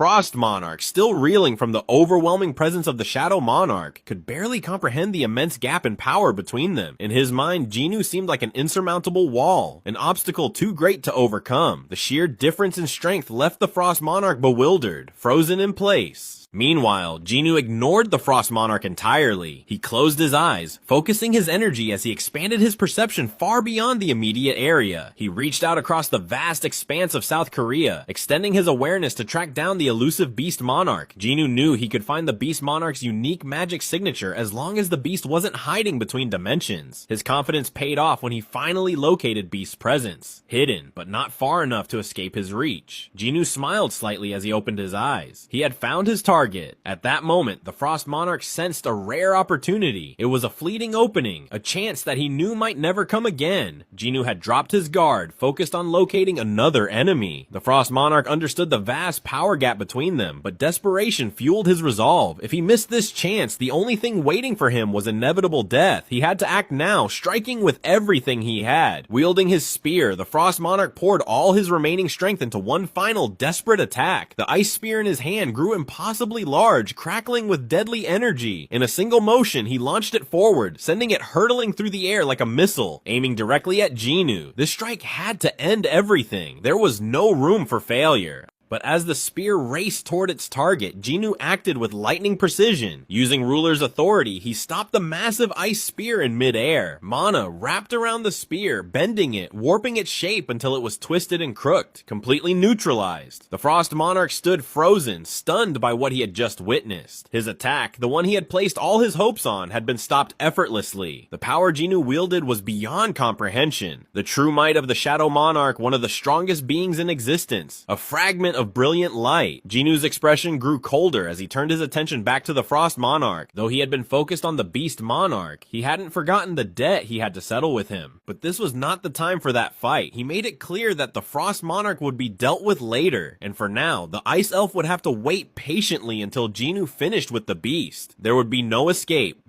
Frost Monarch, still reeling from the overwhelming presence of the Shadow Monarch, could barely comprehend the immense gap in power between them. In his mind, Jinnu seemed like an insurmountable wall, an obstacle too great to overcome. The sheer difference in strength left the Frost Monarch bewildered, frozen in place. Meanwhile, Jinnu ignored the Frost Monarch entirely. He closed his eyes, focusing his energy as he expanded his perception far beyond the immediate area. He reached out across the vast expanse of South Korea, extending his awareness to track down the elusive Beast Monarch. Jinnu knew he could find the Beast Monarch's unique magic signature as long as the beast wasn't hiding between dimensions. His confidence paid off when he finally located Beast's presence, hidden, but not far enough to escape his reach. Jinnu smiled slightly as he opened his eyes. He had found his target. At that moment, the Frost Monarch sensed a rare opportunity. It was a fleeting opening, a chance that he knew might never come again. Jinnu had dropped his guard, focused on locating another enemy. The Frost Monarch understood the vast power gap between them, but desperation fueled his resolve. If he missed this chance, the only thing waiting for him was inevitable death. He had to act now, striking with everything he had. Wielding his spear, the Frost Monarch poured all his remaining strength into one final desperate attack. The ice spear in his hand grew impossibly large, crackling with deadly energy. In a single motion, he launched it forward, sending it hurtling through the air like a missile, aiming directly at Jinnu. This strike had to end everything. There was no room for failure. But as the spear raced toward its target, Jinnu acted with lightning precision. Using Ruler's authority, he stopped the massive ice spear in midair. Mana wrapped around the spear, bending it, warping its shape until it was twisted and crooked, completely neutralized. The Frost Monarch stood frozen, stunned by what he had just witnessed. His attack, the one he had placed all his hopes on, had been stopped effortlessly. The power Jinnu wielded was beyond comprehension. The true might of the Shadow Monarch, one of the strongest beings in existence, a fragment of brilliant light. Jinnu's expression grew colder as he turned his attention back to the Frost Monarch. Though he had been focused on the Beast Monarch, he hadn't forgotten the debt he had to settle with him. But this was not the time for that fight. He made it clear that the Frost Monarch would be dealt with later, and for now, the Ice Elf would have to wait patiently until Jinnu finished with the beast. There would be no escape.